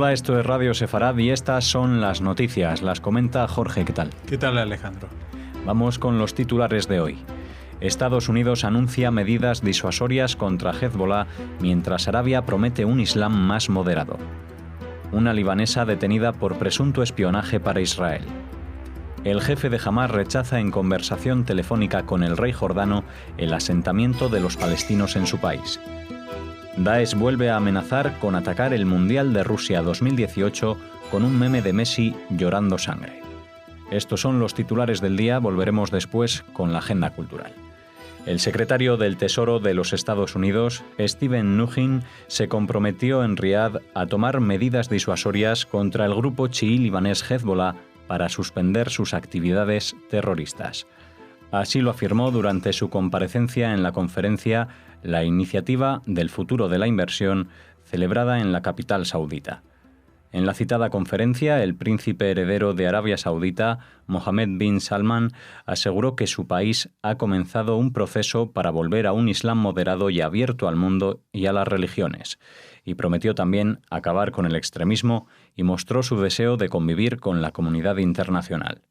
Hola, esto es Radio Sefarad y estas son las noticias. Las comenta Jorge, ¿qué tal? ¿Qué tal, Alejandro? Vamos con los titulares de hoy. Estados Unidos anuncia medidas disuasorias contra Hezbollah mientras Arabia promete un Islam más moderado. Una libanesa detenida por presunto espionaje para Israel. El jefe de Hamás rechaza en conversación telefónica con el rey jordano el asentamiento de los palestinos en su país. Daesh vuelve a amenazar con atacar el Mundial de Rusia 2018 con un meme de Messi llorando sangre. Estos son los titulares del día, volveremos después con la agenda cultural. El secretario del Tesoro de los Estados Unidos, Steven Mnuchin, se comprometió en Riad a tomar medidas disuasorias contra el grupo chií libanés Hezbollah para suspender sus actividades terroristas. Así lo afirmó durante su comparecencia en la conferencia La Iniciativa del Futuro de la Inversión, celebrada en la capital saudita. En la citada conferencia, el príncipe heredero de Arabia Saudita, Mohammed bin Salman, aseguró que su país ha comenzado un proceso para volver a un Islam moderado y abierto al mundo y a las religiones, y prometió también acabar con el extremismo y mostró su deseo de convivir con la comunidad internacional.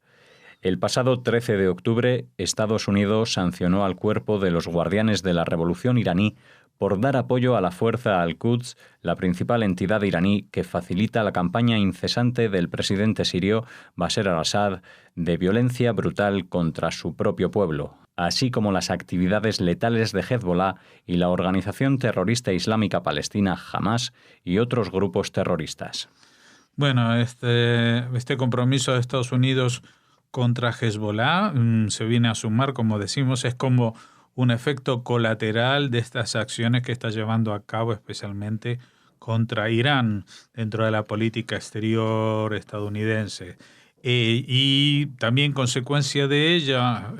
El pasado 13 de octubre, Estados Unidos sancionó al cuerpo de los guardianes de la revolución iraní por dar apoyo a la fuerza Al-Quds, la principal entidad iraní que facilita la campaña incesante del presidente sirio Bashar al-Assad de violencia brutal contra su propio pueblo, así como las actividades letales de Hezbollah y la organización terrorista islámica palestina Hamás y otros grupos terroristas. Bueno, este compromiso de Estados Unidos contra Hezbollah se viene a sumar, como decimos, es como un efecto colateral de estas acciones que está llevando a cabo especialmente contra Irán dentro de la política exterior estadounidense. Y también consecuencia de ella,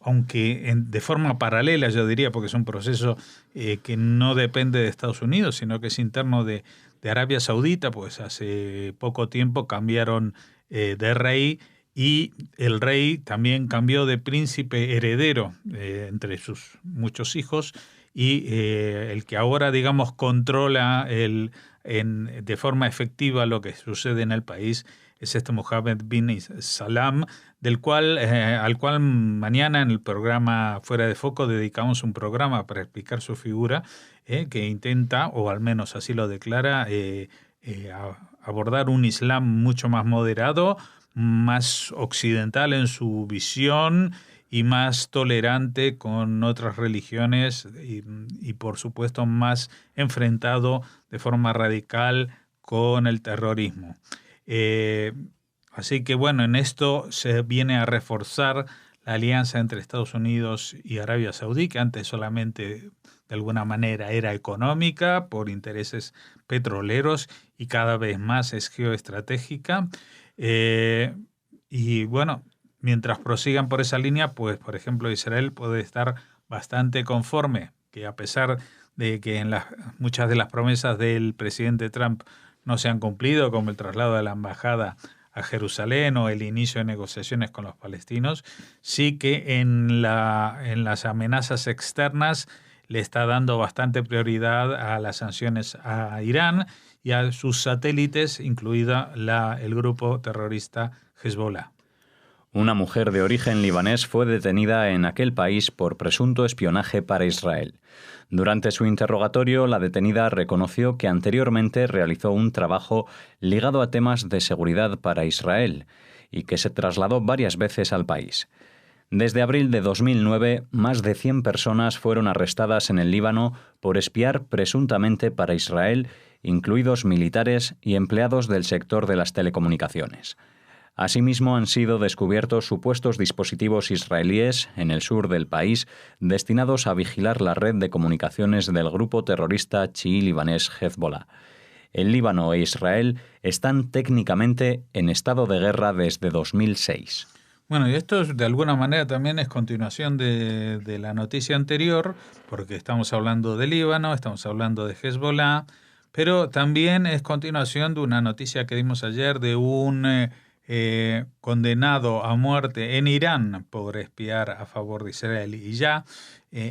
aunque de forma paralela, yo diría, porque es un proceso que no depende de Estados Unidos, sino que es interno de Arabia Saudita, pues hace poco tiempo cambiaron de rey, y el rey también cambió de príncipe heredero entre sus muchos hijos, y el que ahora, digamos, controla de forma efectiva lo que sucede en el país es Mohammed bin Salman, al cual mañana en el programa Fuera de Foco dedicamos un programa para explicar su figura, que intenta, o al menos así lo declara, abordar un Islam mucho más moderado, más occidental en su visión y más tolerante con otras religiones y por supuesto más enfrentado de forma radical con el terrorismo. Así que bueno, en esto se viene a reforzar la alianza entre Estados Unidos y Arabia Saudí, que antes solamente de alguna manera era económica por intereses petroleros y cada vez más es geoestratégica. Y bueno, mientras prosigan por esa línea, pues por ejemplo Israel puede estar bastante conforme, que a pesar de que muchas de las promesas del presidente Trump no se han cumplido, como el traslado de la embajada a Jerusalén o el inicio de negociaciones con los palestinos, sí que en las amenazas externas le está dando bastante prioridad a las sanciones a Irán y a sus satélites, incluida el grupo terrorista Hezbollah. Una mujer de origen libanés fue detenida en aquel país por presunto espionaje para Israel. Durante su interrogatorio, la detenida reconoció que anteriormente realizó un trabajo ligado a temas de seguridad para Israel y que se trasladó varias veces al país. Desde abril de 2009, más de 100 personas fueron arrestadas en el Líbano por espiar presuntamente para Israel, incluidos militares y empleados del sector de las telecomunicaciones. Asimismo, han sido descubiertos supuestos dispositivos israelíes en el sur del país destinados a vigilar la red de comunicaciones del grupo terrorista chií libanés Hezbollah. El Líbano e Israel están técnicamente en estado de guerra desde 2006. Bueno, y esto de alguna manera también es continuación de la noticia anterior, porque estamos hablando de Líbano, estamos hablando de Hezbollah, pero también es continuación de una noticia que dimos ayer de un condenado a muerte en Irán por espiar a favor de Israel. Y ya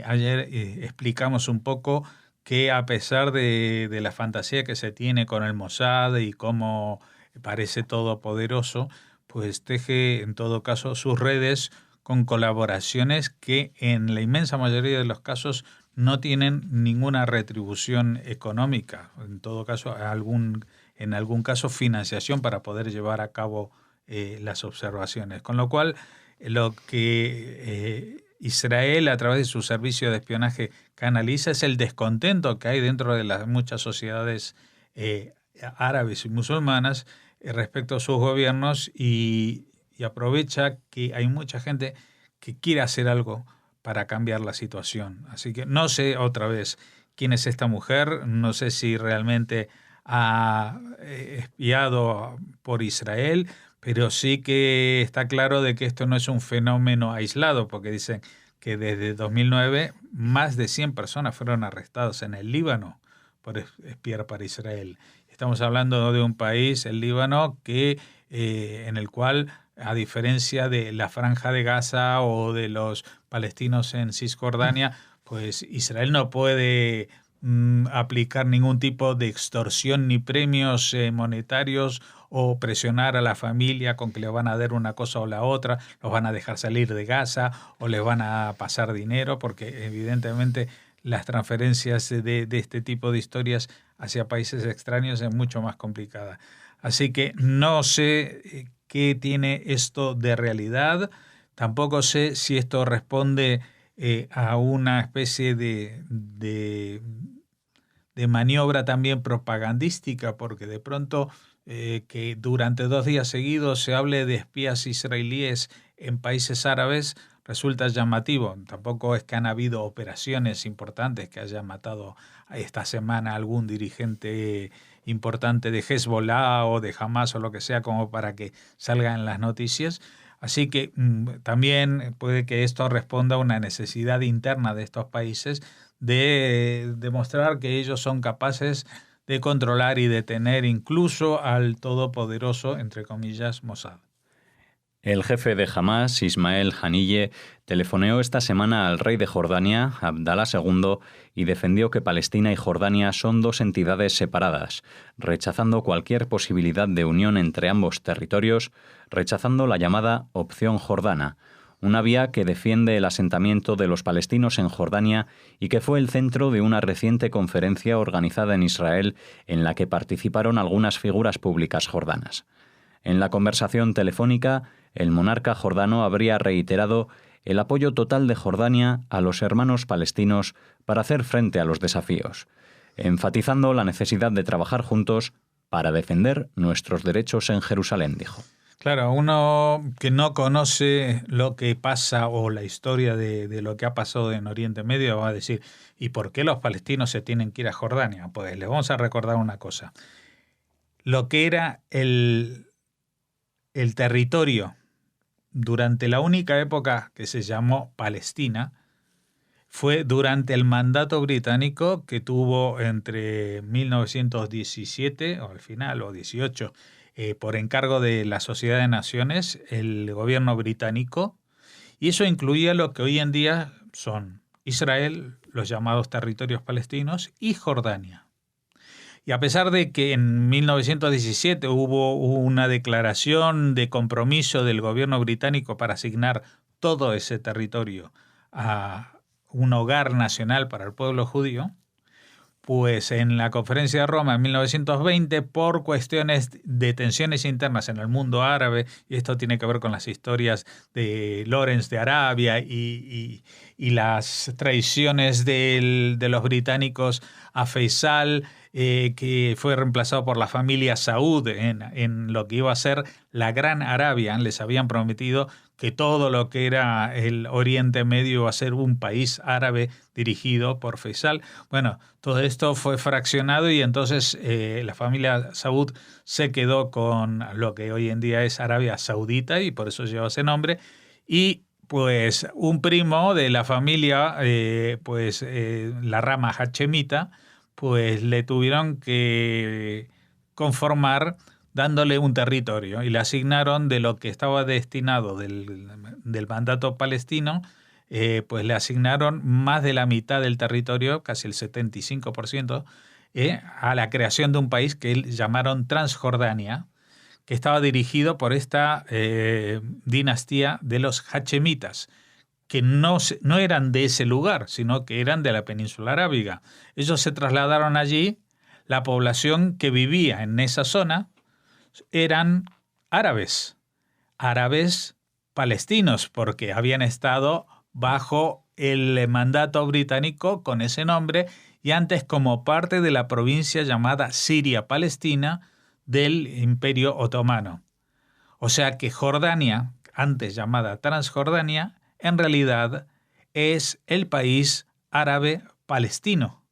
ayer explicamos un poco que a pesar de la fantasía que se tiene con el Mossad y cómo parece todopoderoso, pues teje en todo caso sus redes con colaboraciones que en la inmensa mayoría de los casos no tienen ninguna retribución económica, en todo caso en algún caso financiación para poder llevar a cabo las observaciones. Con lo cual, lo que Israel a través de su servicio de espionaje canaliza es el descontento que hay dentro de las muchas sociedades árabes y musulmanas respecto a sus gobiernos y aprovecha que hay mucha gente que quiere hacer algo para cambiar la situación. Así que no sé otra vez quién es esta mujer, no sé si realmente ha espiado por Israel, pero sí que está claro de que esto no es un fenómeno aislado, porque dicen que desde 2009 más de 100 personas fueron arrestadas en el Líbano por espiar para Israel. Estamos hablando de un país, el Líbano, que en el cual, a diferencia de la Franja de Gaza o de los palestinos en Cisjordania, pues Israel no puede aplicar ningún tipo de extorsión ni premios monetarios o presionar a la familia con que le van a dar una cosa o la otra, los van a dejar salir de Gaza o les van a pasar dinero, porque evidentemente las transferencias de este tipo de historias hacia países extraños es mucho más complicada. Así que no sé qué tiene esto de realidad, tampoco sé si esto responde a una especie de maniobra también propagandística, porque de pronto que durante 2 días seguidos se hable de espías israelíes en países árabes resulta llamativo. Tampoco es que han habido operaciones importantes que hayan matado esta semana a algún dirigente importante de Hezbollah o de Hamas o lo que sea como para que salga en las noticias. Así que también puede que esto responda a una necesidad interna de estos países de demostrar que ellos son capaces de controlar y detener incluso al todopoderoso, entre comillas, Mossad. El jefe de Hamas, Ismael Haniyeh, telefoneó esta semana al rey de Jordania, Abdalá II, y defendió que Palestina y Jordania son 2 entidades separadas, rechazando cualquier posibilidad de unión entre ambos territorios, rechazando la llamada opción jordana, una vía que defiende el asentamiento de los palestinos en Jordania y que fue el centro de una reciente conferencia organizada en Israel en la que participaron algunas figuras públicas jordanas. En la conversación telefónica, el monarca jordano habría reiterado el apoyo total de Jordania a los hermanos palestinos para hacer frente a los desafíos, enfatizando la necesidad de trabajar juntos para defender nuestros derechos en Jerusalén, dijo. Claro, uno que no conoce lo que pasa o la historia de lo que ha pasado en Oriente Medio va a decir, ¿y por qué los palestinos se tienen que ir a Jordania? Pues les vamos a recordar una cosa. Lo que era el territorio durante la única época que se llamó Palestina fue durante el mandato británico que tuvo entre 1917, o al final, o 18, por encargo de la Sociedad de Naciones, el gobierno británico, y eso incluía lo que hoy en día son Israel, los llamados territorios palestinos, y Jordania. Y a pesar de que en 1917 hubo una declaración de compromiso del gobierno británico para asignar todo ese territorio a un hogar nacional para el pueblo judío, pues en la conferencia de Roma en 1920, por cuestiones de tensiones internas en el mundo árabe, y esto tiene que ver con las historias de Lawrence de Arabia y las traiciones de los británicos a Faisal, que fue reemplazado por la familia Saud en lo que iba a ser la Gran Arabia. Les habían prometido que todo lo que era el Oriente Medio iba a ser un país árabe dirigido por Faisal. Bueno, todo esto fue fraccionado y entonces la familia Saud se quedó con lo que hoy en día es Arabia Saudita y por eso lleva ese nombre. Y pues un primo de la familia, la rama hachemita, pues le tuvieron que conformar dándole un territorio y le asignaron de lo que estaba destinado del mandato palestino, pues le asignaron más de la mitad del territorio, casi el 75%, a la creación de un país que llamaron Transjordania, que estaba dirigido por esta dinastía de los hachemitas, que no eran de ese lugar, sino que eran de la península arábiga. Ellos se trasladaron allí, la población que vivía en esa zona eran árabes palestinos, porque habían estado bajo el mandato británico con ese nombre y antes como parte de la provincia llamada Siria-Palestina del Imperio Otomano. O sea que Jordania, antes llamada Transjordania, en realidad es el país árabe palestino.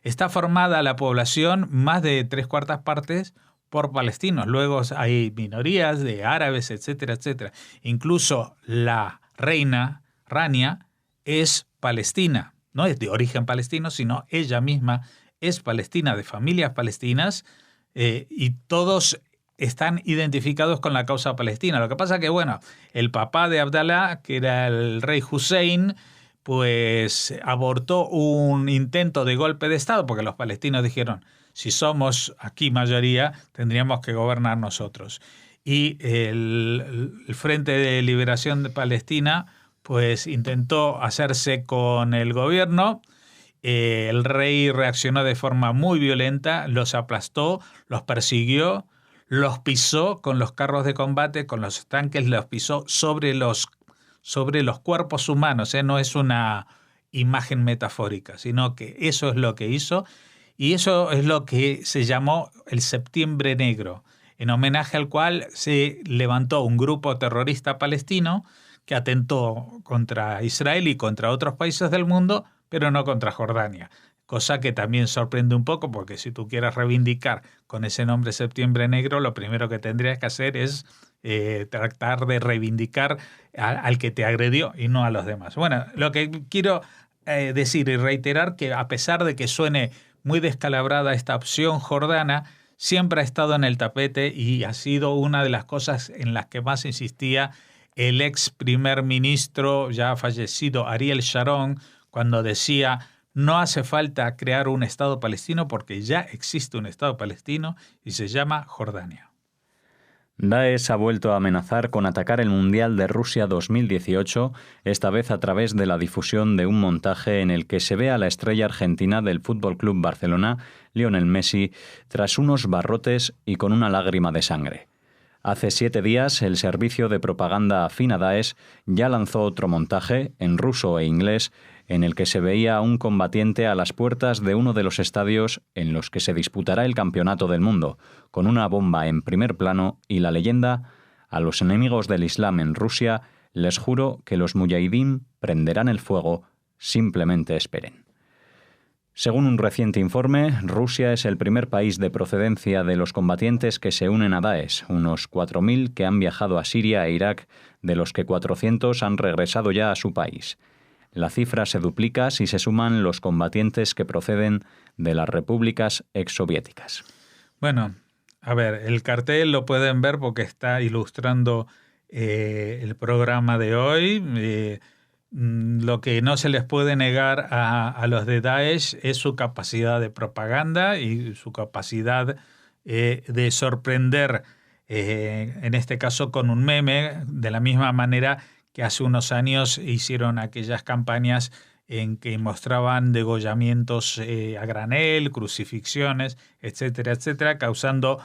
Está formada la población más de 3/4 partes por palestinos. Luego hay minorías de árabes, etcétera, etcétera. Incluso la reina Rania es palestina. No es de origen palestino, sino ella misma es palestina, de familias palestinas, y todos están identificados con la causa palestina. Lo que pasa que, bueno, el papá de Abdalá, que era el rey Hussein, pues abortó un intento de golpe de Estado, porque los palestinos dijeron, si somos aquí mayoría, tendríamos que gobernar nosotros. Y el Frente de Liberación de Palestina, pues intentó hacerse con el gobierno. El rey reaccionó de forma muy violenta, los aplastó, los persiguió, los pisó con los carros de combate, con los tanques, los pisó sobre los cuerpos humanos. No es una imagen metafórica, sino que eso es lo que hizo, y eso es lo que se llamó el Septiembre Negro, en homenaje al cual se levantó un grupo terrorista palestino que atentó contra Israel y contra otros países del mundo, pero no contra Jordania. Cosa que también sorprende un poco, porque si tú quieres reivindicar con ese nombre Septiembre Negro, lo primero que tendrías que hacer es tratar de reivindicar al que te agredió y no a los demás. Bueno, lo que quiero decir y reiterar, que a pesar de que suene muy descalabrada esta opción jordana, siempre ha estado en el tapete y ha sido una de las cosas en las que más insistía el ex primer ministro ya fallecido Ariel Sharon, cuando decía: no hace falta crear un Estado palestino porque ya existe un Estado palestino y se llama Jordania. Daesh ha vuelto a amenazar con atacar el Mundial de Rusia 2018, esta vez a través de la difusión de un montaje en el que se ve a la estrella argentina del Fútbol Club Barcelona, Lionel Messi, tras unos barrotes y con una lágrima de sangre. Hace 7 días, el servicio de propaganda afín a Daesh ya lanzó otro montaje, en ruso e inglés, en el que se veía a un combatiente a las puertas de uno de los estadios en los que se disputará el Campeonato del Mundo, con una bomba en primer plano y la leyenda: a los enemigos del Islam en Rusia les juro que los muyahidín prenderán el fuego, simplemente esperen. Según un reciente informe, Rusia es el primer país de procedencia de los combatientes que se unen a Daesh, unos 4.000 que han viajado a Siria e Irak, de los que 400 han regresado ya a su país. La cifra se duplica si se suman los combatientes que proceden de las repúblicas exsoviéticas. Bueno, a ver, el cartel lo pueden ver porque está ilustrando el programa de hoy. Lo que no se les puede negar a los de Daesh es su capacidad de propaganda y su capacidad de sorprender, en este caso con un meme, de la misma manera que hace unos años hicieron aquellas campañas en que mostraban degollamientos a granel, crucifixiones, etcétera, etcétera, causando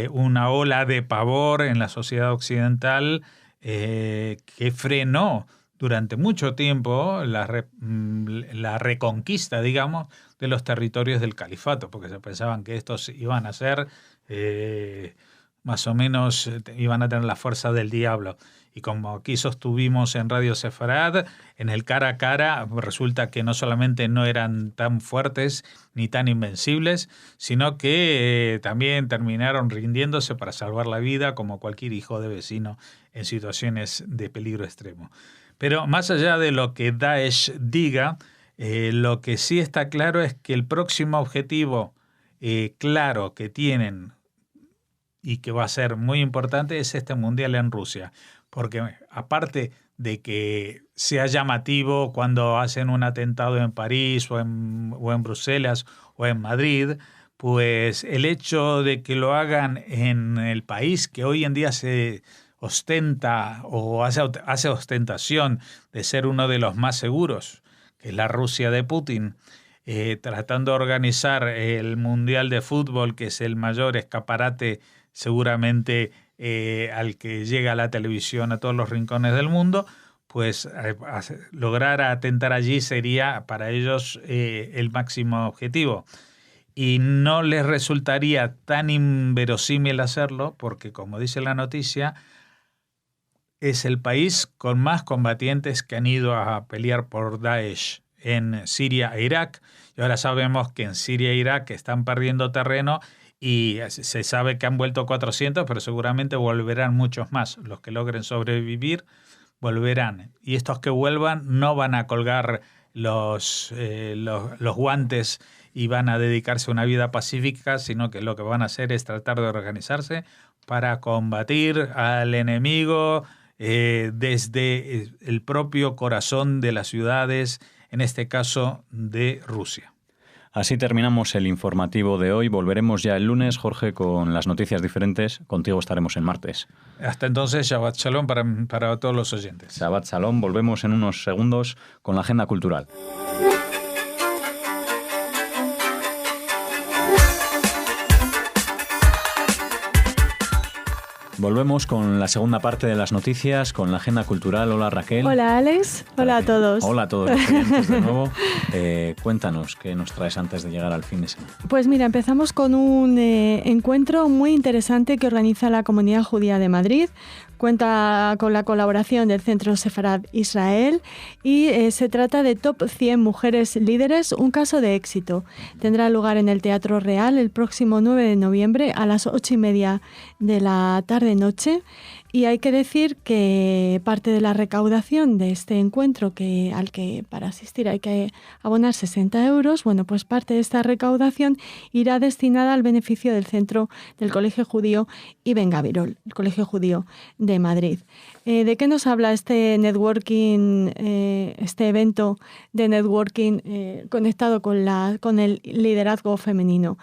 una ola de pavor en la sociedad occidental que frenó durante mucho tiempo la reconquista, digamos, de los territorios del califato, porque se pensaban que estos iban a ser, más o menos, iban a tener la fuerza del diablo. Y como aquí sostuvimos en Radio Sefarad, en el cara a cara resulta que no solamente no eran tan fuertes ni tan invencibles, sino que también terminaron rindiéndose para salvar la vida, como cualquier hijo de vecino en situaciones de peligro extremo. Pero más allá de lo que Daesh diga, lo que sí está claro es que el próximo objetivo claro que tienen y que va a ser muy importante es este Mundial en Rusia. Porque aparte de que sea llamativo cuando hacen un atentado en París o en Bruselas o en Madrid, pues el hecho de que lo hagan en el país que hoy en día se ostenta o hace ostentación de ser uno de los más seguros, que es la Rusia de Putin, tratando de organizar el Mundial de Fútbol, que es el mayor escaparate seguramente al que llega la televisión a todos los rincones del mundo, pues lograr atentar allí sería para ellos el máximo objetivo. Y no les resultaría tan inverosímil hacerlo porque, como dice la noticia, es el país con más combatientes que han ido a pelear por Daesh en Siria e Irak. Y ahora sabemos que en Siria e Irak están perdiendo terreno y se sabe que han vuelto 400, pero seguramente volverán muchos más. Los que logren sobrevivir volverán. Y estos que vuelvan no van a colgar los guantes y van a dedicarse a una vida pacífica, sino que lo que van a hacer es tratar de organizarse para combatir al enemigo desde el propio corazón de las ciudades, en este caso de Rusia. Así terminamos el informativo de hoy. Volveremos ya el lunes, Jorge, con las noticias diferentes. Contigo estaremos el martes. Hasta entonces, Shabbat Shalom para todos los oyentes. Shabbat Shalom. Volvemos en unos segundos con la agenda cultural. Volvemos con la segunda parte de las noticias, con la agenda cultural. Hola, Raquel. Hola, Alex. Hola a todos. Hola a todos los oyentes de nuevo. Cuéntanos, ¿qué nos traes antes de llegar al fin de semana? Pues mira, empezamos con un encuentro muy interesante que organiza la Comunidad Judía de Madrid. Cuenta con la colaboración del Centro Sefarad Israel y se trata de Top 100 Mujeres Líderes, un caso de éxito. Tendrá lugar en el Teatro Real el próximo 9 de noviembre a las 8:30 de la tarde-noche. Y hay que decir que parte de la recaudación de este encuentro, al que para asistir hay que abonar 60 euros, bueno, pues parte de esta recaudación irá destinada al beneficio del centro del Colegio Judío Ibn Gabirol, el Colegio Judío de Madrid. ¿De qué nos habla este networking, este evento de networking conectado con el liderazgo femenino?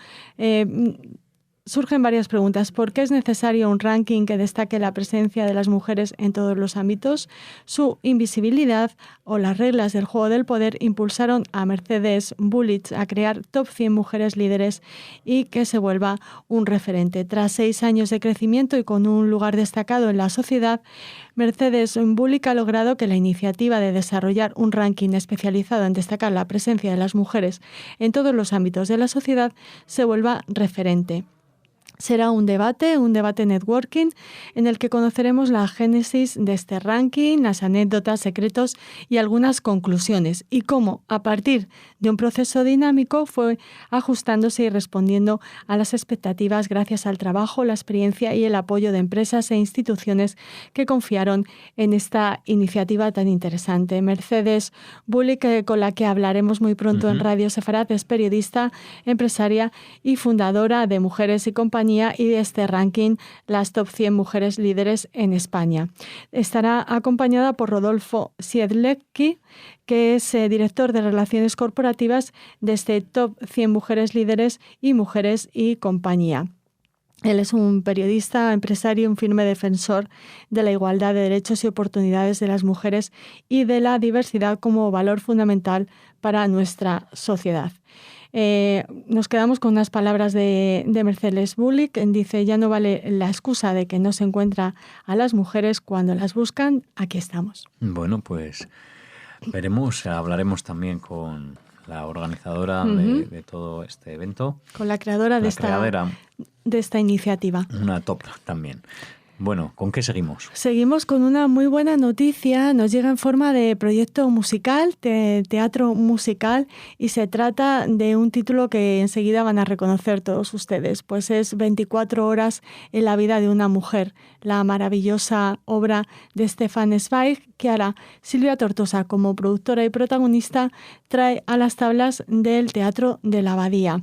Surgen varias preguntas. ¿Por qué es necesario un ranking que destaque la presencia de las mujeres en todos los ámbitos? Su invisibilidad o las reglas del juego del poder impulsaron a Mercedes Bullich a crear Top 100 Mujeres Líderes y que se vuelva un referente. Tras 6 años de crecimiento y con un lugar destacado en la sociedad, Mercedes Bullich ha logrado que la iniciativa de desarrollar un ranking especializado en destacar la presencia de las mujeres en todos los ámbitos de la sociedad se vuelva referente. Será un debate networking, en el que conoceremos la génesis de este ranking, las anécdotas, secretos y algunas conclusiones, y cómo, a partir de un proceso dinámico, fue ajustándose y respondiendo a las expectativas gracias al trabajo, la experiencia y el apoyo de empresas e instituciones que confiaron en esta iniciativa tan interesante. Mercedes Bullich, con la que hablaremos muy pronto en Radio Sefarad, es periodista, empresaria y fundadora de Mujeres y Compañía y de este ranking, las Top 100 Mujeres Líderes en España. Estará acompañada por Rodolfo Siedlecki, que es director de Relaciones Corporativas de este Top 100 Mujeres Líderes y Mujeres y Compañía. Él es un periodista, empresario y un firme defensor de la igualdad de derechos y oportunidades de las mujeres y de la diversidad como valor fundamental para nuestra sociedad. Nos quedamos con unas palabras de Mercedes Bullich. Dice: ya no vale la excusa de que no se encuentra a las mujeres cuando las buscan. Aquí estamos. Bueno, pues veremos, hablaremos también con la organizadora de todo este evento. Con la creadora de esta iniciativa. Una top también. Bueno, ¿con qué seguimos? Seguimos con una muy buena noticia. Nos llega en forma de proyecto musical, de teatro musical, y se trata de un título que enseguida van a reconocer todos ustedes, pues es 24 horas en la vida de una mujer, la maravillosa obra de Stefan Zweig, que ahora Silvia Tortosa, como productora y protagonista, trae a las tablas del Teatro de la Abadía.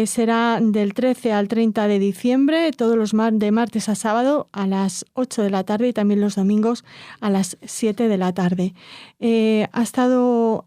Será del 13 al 30 de diciembre, todos los de martes a sábado a las 8 de la tarde y también los domingos a las 7 de la tarde. Ha estado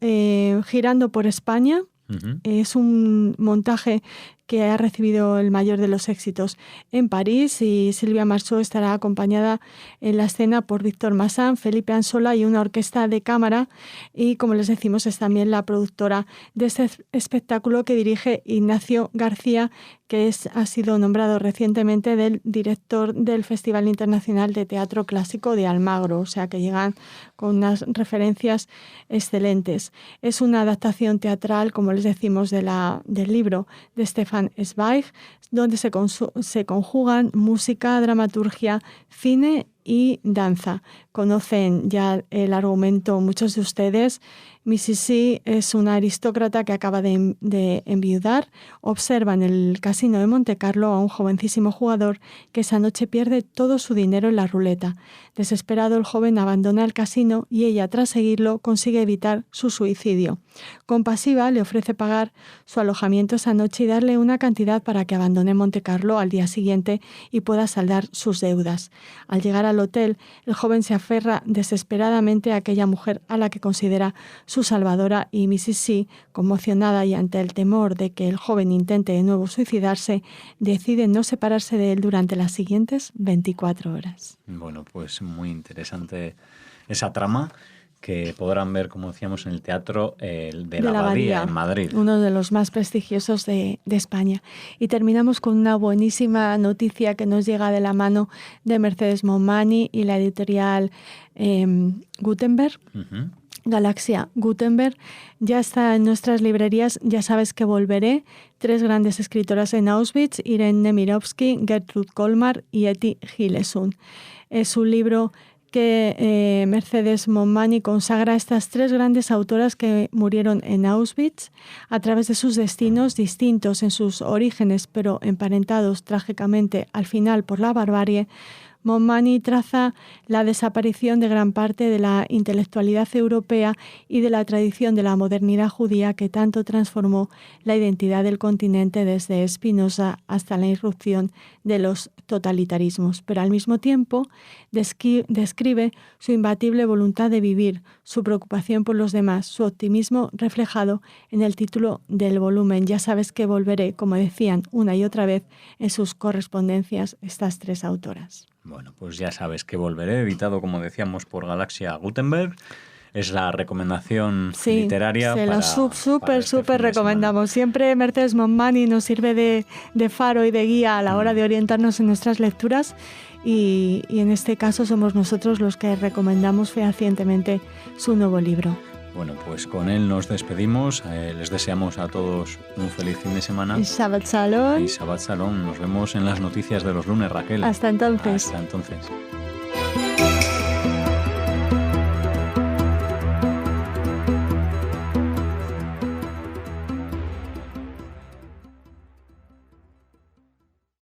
girando por España. Uh-huh. Es un montaje que ha recibido el mayor de los éxitos en París, y Silvia Marceau estará acompañada en la escena por Víctor Massin, Felipe Ansola y una orquesta de cámara, y como les decimos es también la productora de este espectáculo que dirige Ignacio García, que ha sido nombrado recientemente del director del Festival Internacional de Teatro Clásico de Almagro, o sea que llegan con unas referencias excelentes. Es una adaptación teatral, como les decimos, del libro de Stefan Zweig, donde se conjugan música, dramaturgia, cine y danza. Conocen ya el argumento muchos de ustedes. Mrs. C es una aristócrata que acaba de enviudar. Observa en el casino de Montecarlo a un jovencísimo jugador que esa noche pierde todo su dinero en la ruleta. Desesperado, el joven abandona el casino y ella, tras seguirlo, consigue evitar su suicidio. Compasiva, le ofrece pagar su alojamiento esa noche y darle una cantidad para que abandone Montecarlo al día siguiente y pueda saldar sus deudas. Al llegar al hotel, el joven se aferra desesperadamente a aquella mujer a la que considera su salvadora, y Mrs. C, conmocionada y ante el temor de que el joven intente de nuevo suicidarse, decide no separarse de él durante las siguientes 24 horas. Bueno, pues muy interesante esa trama, que podrán ver, como decíamos, en el Teatro de la Abadía, en Madrid. Uno de los más prestigiosos de España. Y terminamos con una buenísima noticia que nos llega de la mano de Mercedes Monmany y la editorial Gutenberg. Uh-huh. Galaxia Gutenberg ya está en nuestras librerías. Ya sabes que volveré. 3 grandes escritoras en Auschwitz: Irene Nemirovsky, Gertrude Colmar y Etty Hillesum. Es un libro que Mercedes Monmany consagra a estas 3 grandes autoras que murieron en Auschwitz a través de sus destinos distintos en sus orígenes, pero emparentados trágicamente al final por la barbarie. Monmany traza la desaparición de gran parte de la intelectualidad europea y de la tradición de la modernidad judía que tanto transformó la identidad del continente desde Spinoza hasta la irrupción de los totalitarismos. Pero al mismo tiempo describe su imbatible voluntad de vivir, su preocupación por los demás, su optimismo reflejado en el título del volumen. Ya sabes que volveré, como decían una y otra vez en sus correspondencias estas 3 autoras. Bueno, pues ya sabes que volveré, editado, como decíamos, por Galaxia Gutenberg. Es la recomendación literaria. Sí, la súper recomendamos. Siempre Mercedes Monmany nos sirve de faro y de guía a la hora de orientarnos en nuestras lecturas, y en este caso somos nosotros los que recomendamos fehacientemente su nuevo libro. Bueno, pues con él nos despedimos. Les deseamos a todos un feliz fin de semana. Y Shabbat Shalom. Y Shabbat Shalom. Nos vemos en las noticias de los lunes, Raquel. Hasta entonces. Hasta entonces.